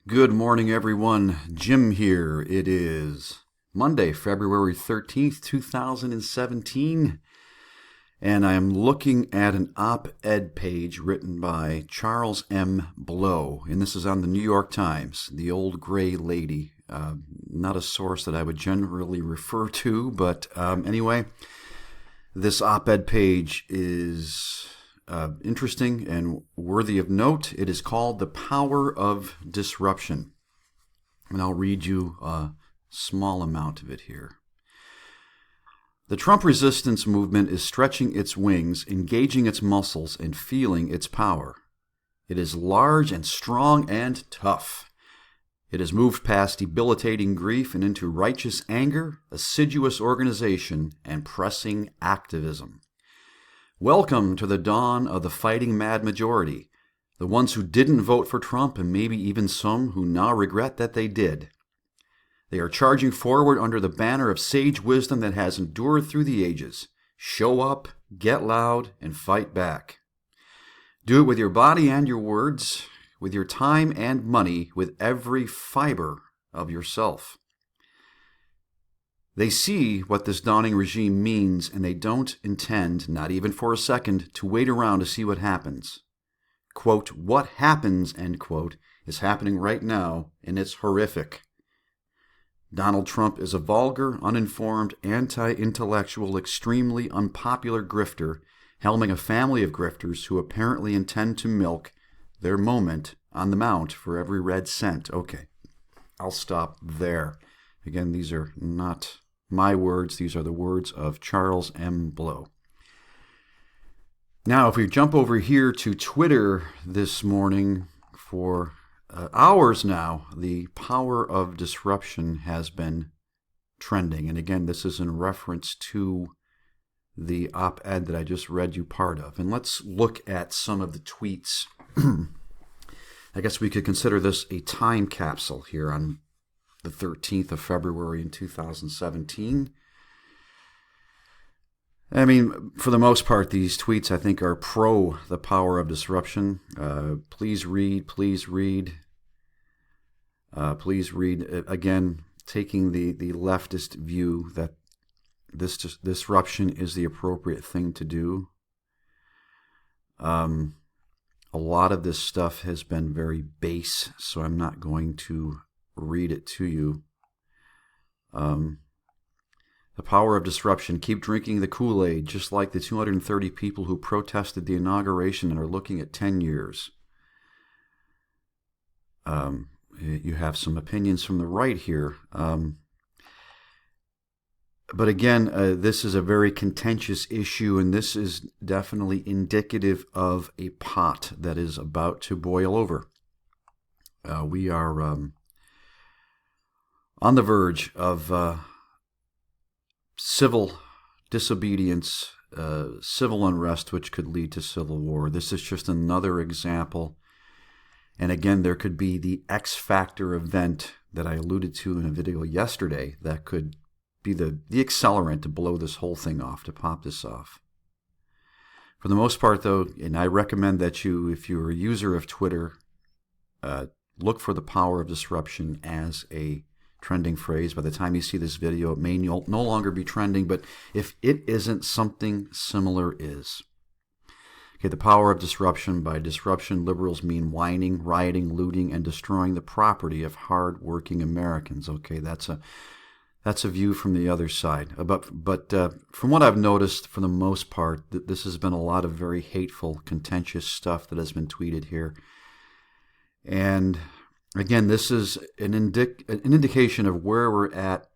Good morning, everyone. Jim here. It is Monday, February 13th, 2017, and I am looking at an op-ed page written by Charles M. Blow, and this is on the New York Times, the old gray lady. Not a source that I would generally refer to, but anyway, this op-ed page is interesting and worthy of note. It is called The Power of Disruption. And I'll read you a small amount of it here. The Trump resistance movement is stretching its wings, engaging its muscles, and feeling its power. It is large and strong and tough. It has moved past debilitating grief and into righteous anger, assiduous organization, and pressing activism. Welcome to the dawn of the fighting mad majority, the ones who didn't vote for Trump and maybe even some who now regret that they did. They are charging forward under the banner of sage wisdom that has endured through the ages. Show up, get loud, and fight back. Do it with your body and your words, with your time and money, with every fiber of yourself. They see what this dawning regime means, and they don't intend, not even for a second, to wait around to see what happens. Quote, what happens, end quote, is happening right now, and it's horrific. Donald Trump is a vulgar, uninformed, anti-intellectual, extremely unpopular grifter, helming a family of grifters who apparently intend to milk their moment on the mount for every red cent. Okay, I'll stop there. Again, these are not my words. These are the words of Charles M. Blow. Now, if we jump over here to Twitter this morning, for hours now, the power of disruption has been trending. And again, this is in reference to the op-ed that I just read you part of. And let's look at some of the tweets. I guess we could consider this a time capsule here on the 13th of February in 2017. I mean, for the most part, these tweets, I think, are pro the power of disruption. Please read, please read. Please read. Again, taking the leftist view that this disruption is the appropriate thing to do. A lot of this stuff has been very base, so I'm not going to read it to you. The power of disruption. Keep drinking the Kool-Aid, just like the 230 people who protested the inauguration and are looking at 10 years. You have some opinions from the right here. But again, this is a very contentious issue, and this is definitely indicative of a pot that is about to boil over. We are on the verge of civil disobedience, civil unrest, which could lead to civil war. This is just another example. And again, there could be the X factor event that I alluded to in a video yesterday that could be the accelerant to blow this whole thing off, to pop this off. For the most part, though, and I recommend that you, if you're a user of Twitter, look for the power of disruption as a trending phrase. By the time you see this video, it may no longer be trending, but if it isn't, something similar is. Okay, the power of disruption. By disruption, liberals mean whining, rioting, looting, and destroying the property of hard-working Americans. Okay, that's a view from the other side. But from what I've noticed, for the most part, this has been a lot of very hateful, contentious stuff that has been tweeted here. And again, this is an indication of where we're at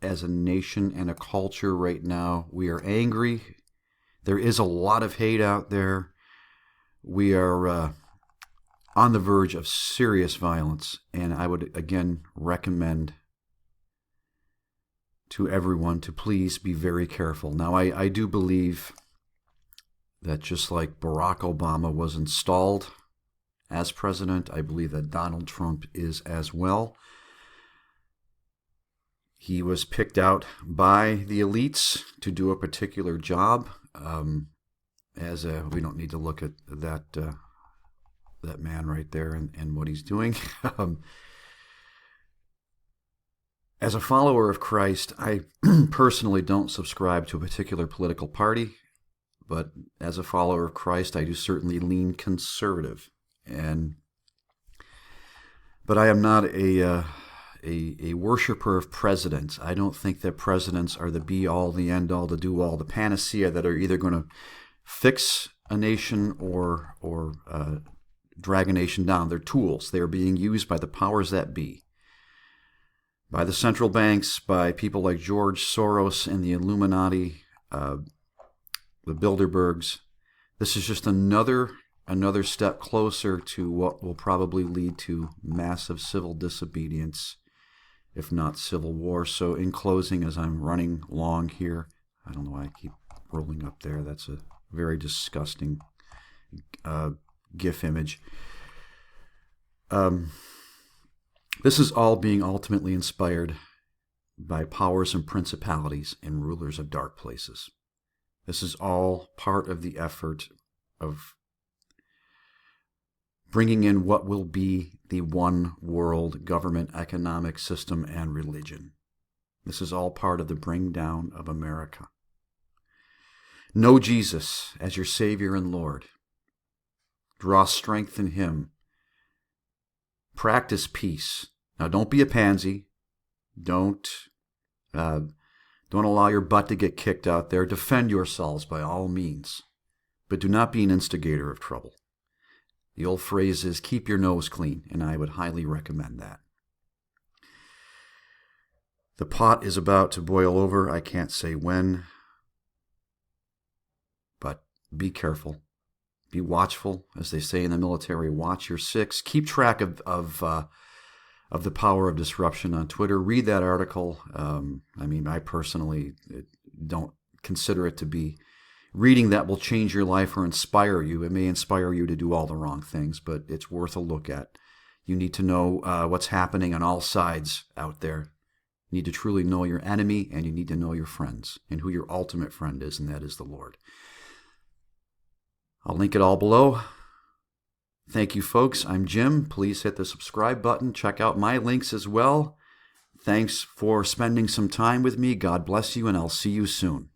as a nation and a culture right now. We are angry. There is a lot of hate out there. We are on the verge of serious violence, and I would again recommend to everyone to please be very careful. Now, I do believe that just like Barack Obama was installed as president, I believe that Donald Trump is as well. He was picked out by the elites to do a particular job. We don't need to look at that that man right there and what he's doing. As a follower of Christ, I personally don't subscribe to a particular political party, but as a follower of Christ, I do certainly lean conservative. But I am not a worshiper of presidents. I don't think that presidents are the be-all, the end-all, the do-all, the panacea that are either going to fix a nation or drag a nation down. They're tools. They are being used by the powers that be, by the central banks, by people like George Soros and the Illuminati, the Bilderbergs. This is just another step closer to what will probably lead to massive civil disobedience, if not civil war. So in closing, as I'm running long here, I don't know why I keep rolling up there. That's a very disgusting GIF image. This is all being ultimately inspired by powers and principalities and rulers of dark places. This is all part of the effort of bringing in what will be the one world government, economic system, and religion. This is all part of the bring down of America. Know Jesus as your Savior and Lord. Draw strength in Him. Practice peace. Now, don't be a pansy. Don't allow your butt to get kicked out there. Defend yourselves by all means, but do not be an instigator of trouble. The old phrase is, keep your nose clean, and I would highly recommend that. The pot is about to boil over. I can't say when, but be careful. Be watchful, as they say in the military. Watch your six. Keep track of the power of disruption on Twitter. Read that article. I personally don't consider it to be reading that will change your life or inspire you. It may inspire you to do all the wrong things, but it's worth a look at. You need to know what's happening on all sides out there. You need to truly know your enemy, and you need to know your friends, and who your ultimate friend is, and that is the Lord. I'll link it all below. Thank you, folks. I'm Jim. Please hit the subscribe button. Check out my links as well. Thanks for spending some time with me. God bless you, and I'll see you soon.